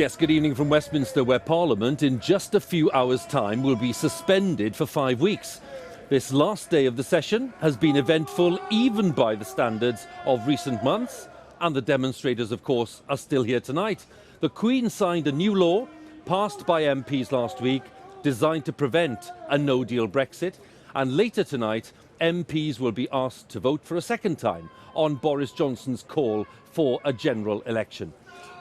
Yes, good evening from Westminster, where Parliament in just a few hours' time will be suspended for 5 weeks. This last day of the session has been eventful even by the standards of recent months, and the demonstrators, of course, are still here tonight. The Queen signed a new law passed by MPs last week designed to prevent a no-deal Brexit, and later tonight MPs will be asked to vote for a second time on Boris Johnson's call for a general election.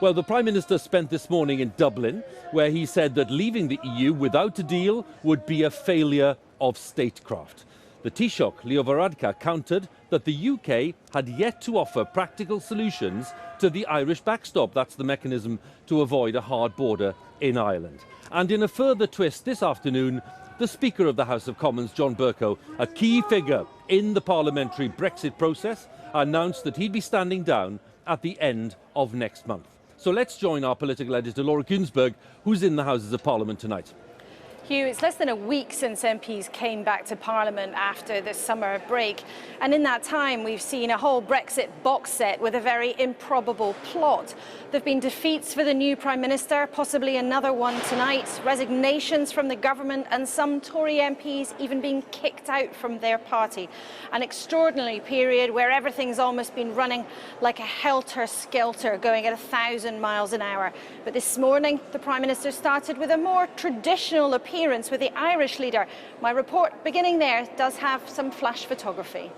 Well, the Prime Minister spent this morning in Dublin, where he said that leaving the EU without a deal would be a failure of statecraft. The Taoiseach, Leo Varadkar, countered that the UK had yet to offer practical solutions to the Irish backstop. That's the mechanism to avoid a hard border in Ireland. And in a further twist this afternoon, the Speaker of the House of Commons, John Bercow, a key figure in the parliamentary Brexit process, announced that he'd be standing down at the end of next month. So let's join our political editor, Kuenssberg, who's in the Houses of Parliament tonight. Huw, it's less than a week since MPs came back to Parliament after the summer break. And in that time, we've seen a whole Brexit box set with a very improbable plot. There have been defeats for the new Prime Minister, possibly another one tonight, resignations from the government, and some Tory MPs even being kicked out from their party. An extraordinary period where everything's almost been running like a helter-skelter, going at 1,000 miles an hour. But this morning, the Prime Minister started with a more traditional appearance with the Irish leader. My report, beginning there, does have some flash photography.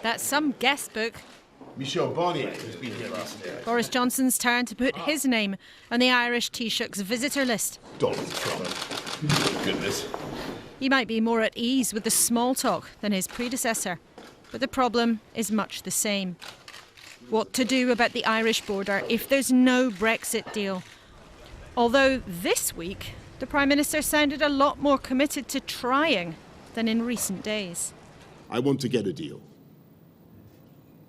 That's some guest book. Michel Barnier has been here recently. Boris Johnson's turn to put his name on the Irish Taoiseach's visitor list. Donald Trump. Goodness. He might be more at ease with the small talk than his predecessor, but the problem is much the same. What to do about the Irish border if there's no Brexit deal? Although this week, the Prime Minister sounded a lot more committed to trying than in recent days. I want to get a deal.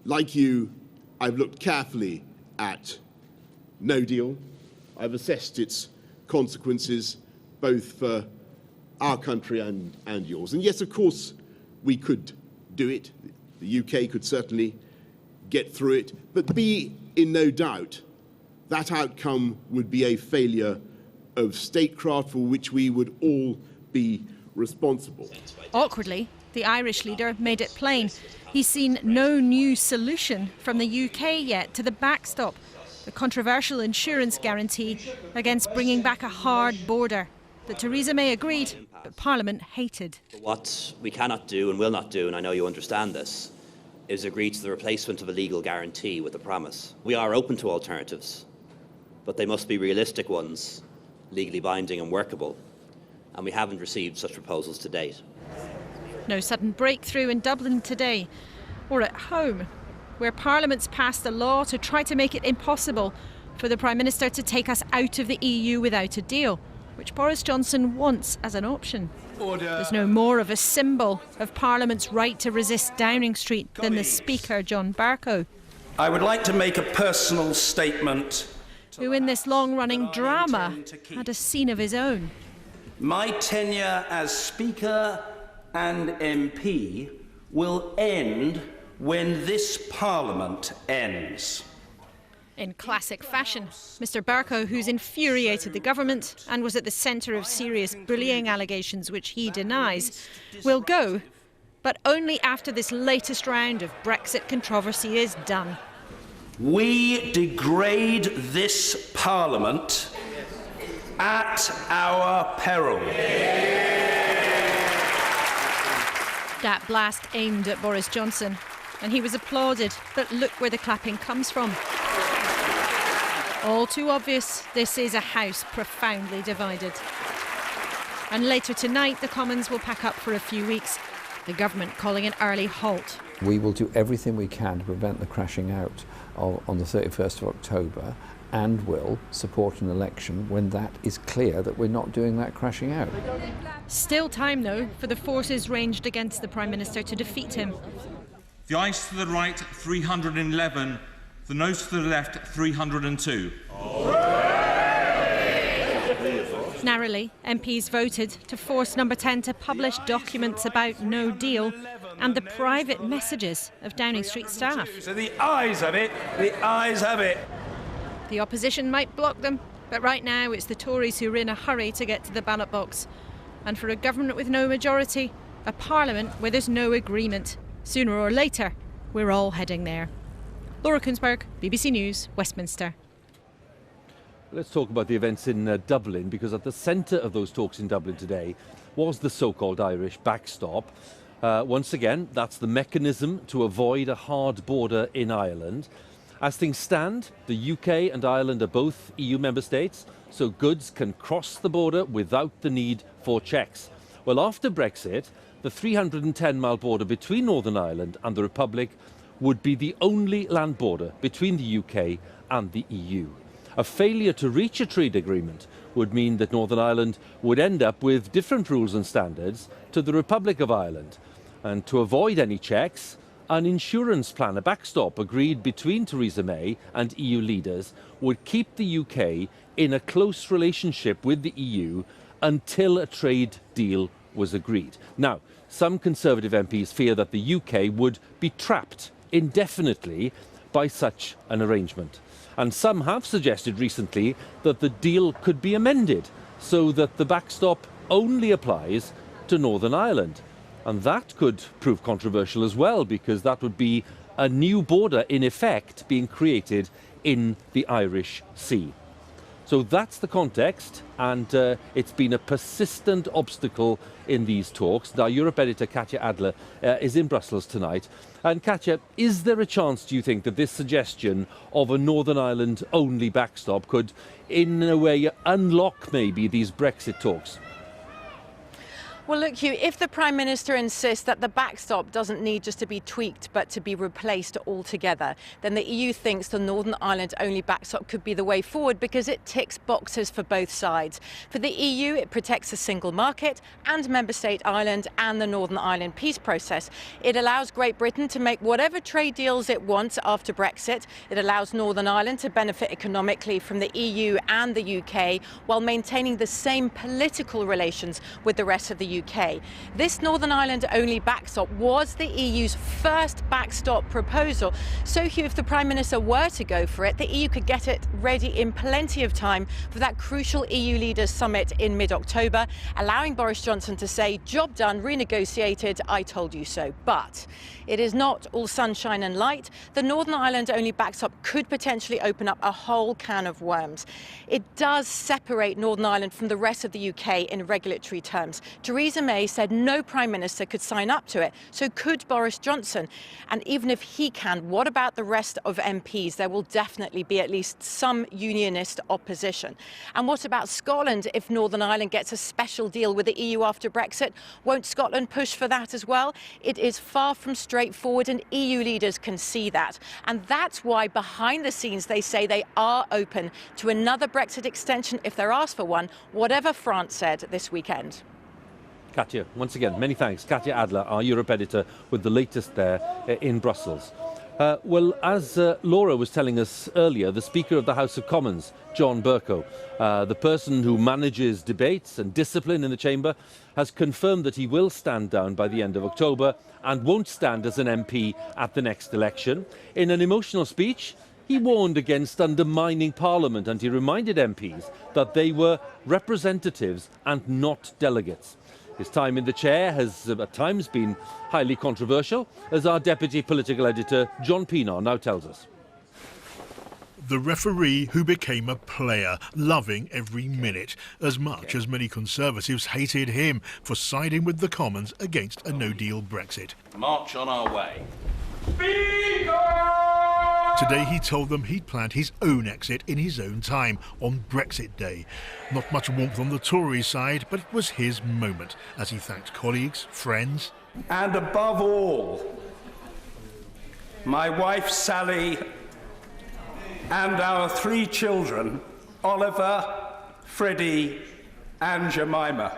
Like you, I've looked carefully at no deal. I've assessed its consequences both for our country and yours. And yes, of course, we could do it. The UK could certainly get through it. But be in no doubt, that outcome would be a failure of statecraft for which we would all be responsible. Awkwardly, the Irish leader made it plain he's seen no new solution from the UK yet to the backstop, the controversial insurance guarantee against bringing back a hard border that Theresa May agreed, but Parliament hated. What we cannot do and will not do, and I know you understand this, is agree to the replacement of a legal guarantee with a promise. We are open to alternatives, but they must be realistic ones, legally binding and workable, and we haven't received such proposals to date. No sudden breakthrough in Dublin today, or at home, where Parliament's passed a law to try to make it impossible for the Prime Minister to take us out of the EU without a deal, which Boris Johnson wants as an option. Order. There's no more of a symbol of Parliament's right to resist Downing Street than the Speaker, John Bercow. I would like to make a personal statement, who in this long-running drama had a scene of his own. My tenure as Speaker and MP will end when this Parliament ends. In classic fashion, Mr Bercow, who's infuriated the government and was at the centre of serious bullying allegations which he denies, will go, but only after this latest round of Brexit controversy is done. We degrade this Parliament at our peril. That blast aimed at Boris Johnson, and he was applauded, but look where the clapping comes from. All too obvious, this is a House profoundly divided. And later tonight, the Commons will pack up for a few weeks, the government calling an early halt. We will do everything we can to prevent the crashing out on the 31st of October, and will support an election when that is clear that we're not doing that crashing out. Still time, though, for the forces ranged against the Prime Minister to defeat him. The ayes to the right, 311. The noes to the left, 302. Narrowly, MPs voted to force Number 10 to publish documents about no deal and the private messages of Downing Street staff. So the ayes have it, the ayes have it. The opposition might block them, but right now it's the Tories who are in a hurry to get to the ballot box. And for a government with no majority, a parliament where there's no agreement, sooner or later, we're all heading there. Laura Kuenssberg, BBC News, Westminster. Let's talk about the events in Dublin, because at the centre of those talks in Dublin today was the so-called Irish backstop. Once again, that's the mechanism to avoid a hard border in Ireland. As things stand, the UK and Ireland are both EU member states, so goods can cross the border without the need for checks. Well, after Brexit, the 310-mile border between Northern Ireland and the Republic would be the only land border between the UK and the EU. A failure to reach a trade agreement would mean that Northern Ireland would end up with different rules and standards to the Republic of Ireland. And to avoid any checks, an insurance plan, a backstop agreed between Theresa May and EU leaders, would keep the UK in a close relationship with the EU until a trade deal was agreed. Now, some Conservative MPs fear that the UK would be trapped indefinitely by such an arrangement. And some have suggested recently that the deal could be amended so that the backstop only applies to Northern Ireland. And that could prove controversial as well, because that would be a new border in effect being created in the Irish Sea. So that's the context, and it's been a persistent obstacle in these talks. Now, Europe Editor Katya Adler is in Brussels tonight. And Katya, is there a chance, do you think, that this suggestion of a Northern Ireland-only backstop could, in a way, unlock maybe these Brexit talks? Well, look, Huw, if the Prime Minister insists that the backstop doesn't need just to be tweaked but to be replaced altogether, then the EU thinks the Northern Ireland-only backstop could be the way forward because it ticks boxes for both sides. For the EU, it protects the single market and Member State Ireland and the Northern Ireland peace process. It allows Great Britain to make whatever trade deals it wants after Brexit. It allows Northern Ireland to benefit economically from the EU and the UK while maintaining the same political relations with the rest of the UK. This Northern Ireland-only backstop was the EU's first backstop proposal. So, Huw, if the Prime Minister were to go for it, the EU could get it ready in plenty of time for that crucial EU leaders summit in mid-October, allowing Boris Johnson to say, job done, renegotiated, I told you so. But it is not all sunshine and light. The Northern Ireland-only backstop could potentially open up a whole can of worms. It does separate Northern Ireland from the rest of the UK in regulatory terms. Theresa May said no Prime Minister could sign up to it, so could Boris Johnson. And even if he can, what about the rest of MPs? There will definitely be at least some unionist opposition. And what about Scotland if Northern Ireland gets a special deal with the EU after Brexit? Won't Scotland push for that as well? It is far from straightforward, and EU leaders can see that. And that's why behind the scenes they say they are open to another Brexit extension if they're asked for one, whatever France said this weekend. Katya, once again, many thanks. Katya Adler, our Europe editor, with the latest there in Brussels. Well, as Laura was telling us earlier, the Speaker of the House of Commons, John Bercow, the person who manages debates and discipline in the chamber, has confirmed that he will stand down by the end of October and won't stand as an MP at the next election. In an emotional speech, he warned against undermining Parliament, and he reminded MPs that they were representatives and not delegates. His time in the chair has at times been highly controversial, as our deputy political editor John Pienaar now tells us. The referee who became a player, loving every minute, as much as many Conservatives hated him for siding with the Commons against a no-deal Brexit. March on our way. Today he told them he'd planned his own exit in his own time, on Brexit Day. Not much warmth on the Tory side, but it was his moment, as he thanked colleagues, friends. And above all, my wife Sally and our 3 children, Oliver, Freddie and Jemima.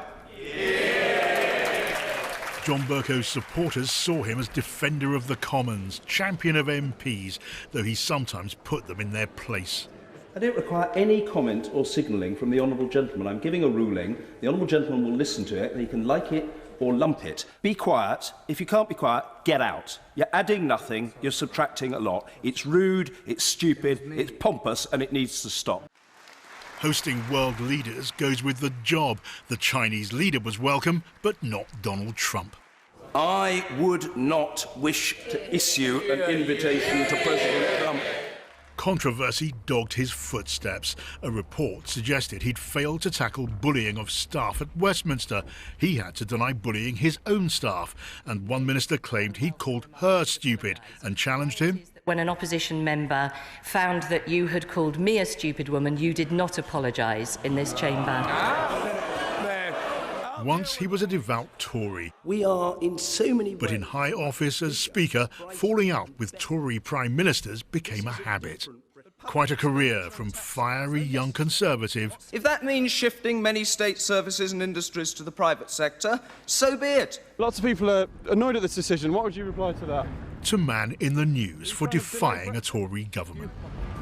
John Bercow's supporters saw him as defender of the Commons, champion of MPs, though he sometimes put them in their place. I don't require any comment or signalling from the Honourable Gentleman. I'm giving a ruling. The Honourable Gentleman will listen to it, and he can like it or lump it. Be quiet. If you can't be quiet, get out. You're adding nothing, you're subtracting a lot. It's rude, it's stupid, it's pompous, and it needs to stop. Hosting world leaders goes with the job. The Chinese leader was welcome, but not Donald Trump. I would not wish to issue an invitation to President Trump. Controversy dogged his footsteps. A report suggested he'd failed to tackle bullying of staff at Westminster. He had to deny bullying his own staff, and one minister claimed he'd called her stupid and challenged him. When an opposition member found that you had called me a stupid woman, you did not apologise in this chamber. Once he was a devout Tory. We are in so many ways. But in high office as Speaker, falling out with Tory Prime Ministers became a habit. Quite a career from fiery young Conservative. If that means shifting many state services and industries to the private sector, so be it. Lots of people are annoyed at this decision. What would you reply to that? To man in the news for defying a Tory government.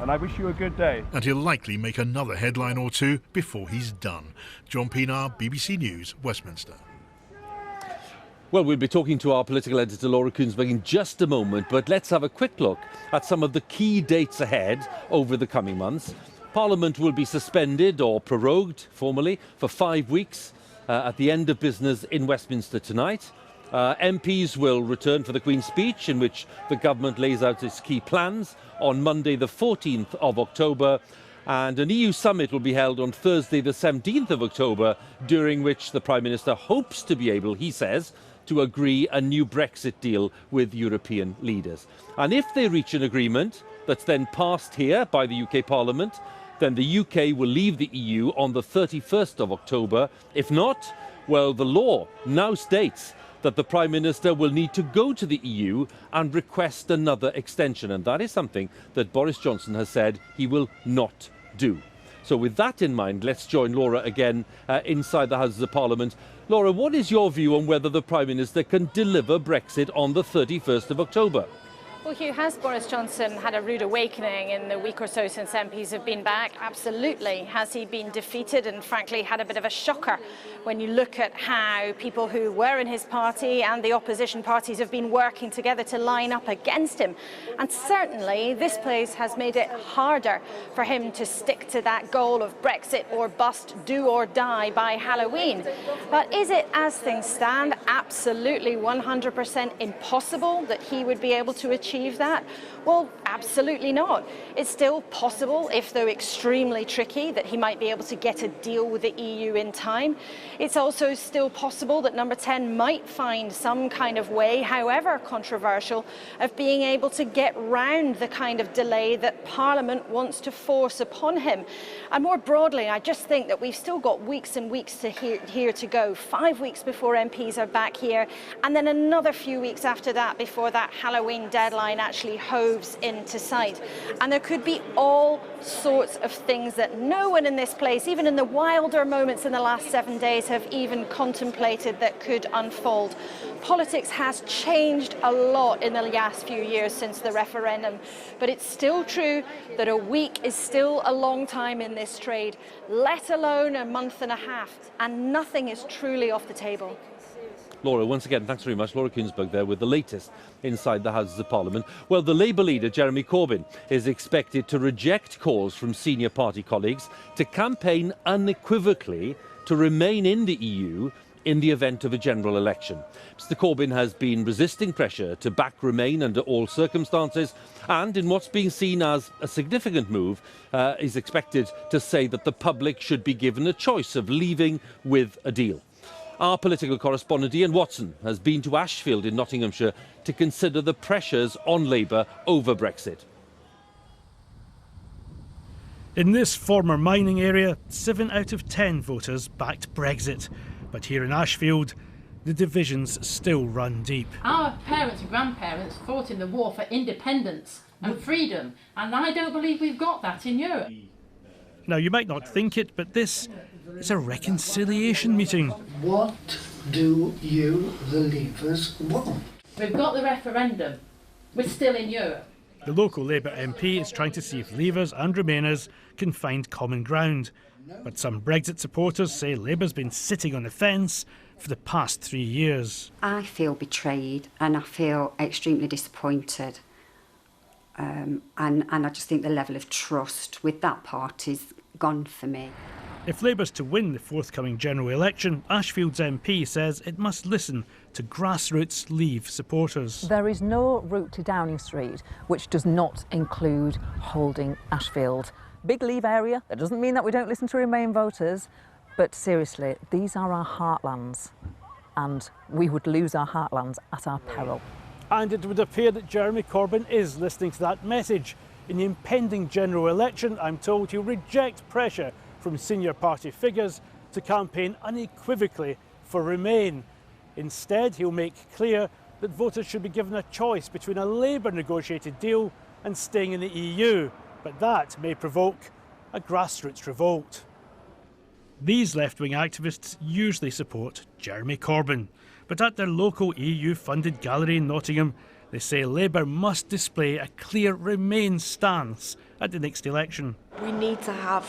And I wish you a good day. And he'll likely make another headline or two before he's done. John Pienaar, BBC News, Westminster. Well, we'll be talking to our political editor Laura Kuenssberg in just a moment, but let's have a quick look at some of the key dates ahead over the coming months. Parliament will be suspended or prorogued formally for 5 weeks at the end of business in Westminster tonight. MPs will return for the Queen's speech, in which the government lays out its key plans on Monday the 14th of October, and an EU summit will be held on Thursday the 17th of October, during which the Prime Minister hopes to be able, he says, to agree a new Brexit deal with European leaders. And if they reach an agreement that's then passed here by the UK Parliament, then the UK will leave the EU on the 31st of October. If not, well, the law now states that the Prime Minister will need to go to the EU and request another extension. And that is something that Boris Johnson has said he will not do. So with that in mind, let's join Laura again inside the Houses of Parliament. Laura, what is your view on whether the Prime Minister can deliver Brexit on the 31st of October? Well, Huw, has Boris Johnson had a rude awakening in the week or so since MPs have been back? Absolutely. Has he been defeated and, frankly, had a bit of a shocker when you look at how people who were in his party and the opposition parties have been working together to line up against him? And certainly this place has made it harder for him to stick to that goal of Brexit or bust, do or die by Halloween. But is it, as things stand, absolutely 100% impossible that he would be able to achieve that? Well, absolutely not. It's still possible, if though extremely tricky, that he might be able to get a deal with the EU in time. It's also still possible that Number 10 might find some kind of way, however controversial, of being able to get round the kind of delay that Parliament wants to force upon him. And more broadly, I just think that we've still got weeks and weeks here to go. 5 weeks before MPs are back here, and then another few weeks after that before that Halloween deadline actually hoves into sight. And there could be all sorts of things that no one in this place, even in the wilder moments in the last 7 days, have even contemplated that could unfold. Politics has changed a lot in the last few years since the referendum, but it's still true that a week is still a long time in this trade, let alone a month and a half, and nothing is truly off the table. Laura, once again, thanks very much. Laura Kuenssberg there with the latest inside the Houses of Parliament. Well, the Labour leader, Jeremy Corbyn, is expected to reject calls from senior party colleagues to campaign unequivocally to remain in the EU in the event of a general election. Mr Corbyn has been resisting pressure to back Remain under all circumstances, and in what's being seen as a significant move, is expected to say that the public should be given a choice of leaving with a deal. Our political correspondent Ian Watson has been to Ashfield in Nottinghamshire to consider the pressures on Labour over Brexit. In this former mining area, 7 out of 10 voters backed Brexit. But here in Ashfield, the divisions still run deep. Our parents and grandparents fought in the war for independence and freedom, and I don't believe we've got that in Europe. Now, you might not think it, but this is a reconciliation meeting. What do you, the Leavers, want? We've got the referendum. We're still in Europe. The local Labour MP is trying to see if Leavers and Remainers can find common ground. But some Brexit supporters say Labour's been sitting on the fence for the past 3 years. I feel betrayed and I feel extremely disappointed. And I just think the level of trust with that party's gone for me. If Labour's to win the forthcoming general election, Ashfield's MP says it must listen to grassroots Leave supporters. There is no route to Downing Street which does not include holding Ashfield. Big Leave area. That doesn't mean that we don't listen to Remain voters, but seriously, these are our heartlands, and we would lose our heartlands at our peril. And it would appear that Jeremy Corbyn is listening to that message. In the impending general election, I'm told he'll reject pressure from senior party figures to campaign unequivocally for Remain. Instead, he'll make clear that voters should be given a choice between a Labour negotiated deal and staying in the EU, but that may provoke a grassroots revolt. These left-wing activists usually support Jeremy Corbyn, but at their local EU-funded gallery in Nottingham, they say Labour must display a clear Remain stance at the next election. We need to have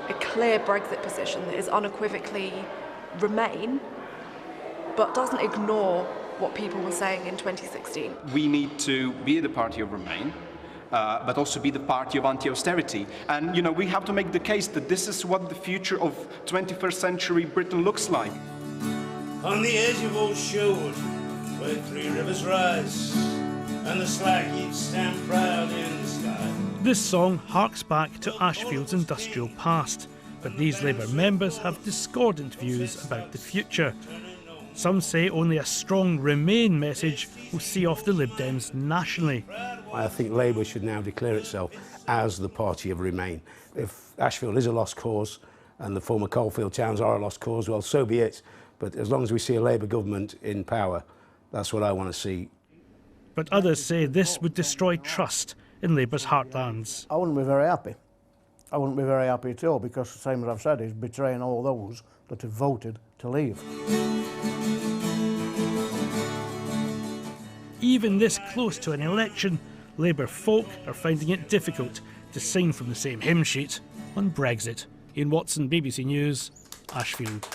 a clear Brexit position that is unequivocally Remain, but doesn't ignore what people were saying in 2016. We need to be the party of Remain, but also be the party of anti-austerity. And, you know, we have to make the case that this is what the future of 21st century Britain looks like. On the edge of old Sherwood, where three rivers rise, and the slackheads stand proud in the sky. This song harks back to Ashfield's industrial past, but these Labour members have discordant views about the future. Some say only a strong Remain message will see off the Lib Dems nationally. I think Labour should now declare itself as the party of Remain. If Ashfield is a lost cause and the former coalfield towns are a lost cause, well, so be it. But as long as we see a Labour government in power, that's what I want to see. But others say this would destroy trust in Labour's heartlands. I wouldn't be very happy. I wouldn't be very happy at all, because the same as I've said, is betraying all those that have voted to leave. Even this close to an election, Labour folk are finding it difficult to sing from the same hymn sheet on Brexit. Ian Watson, BBC News, Ashfield.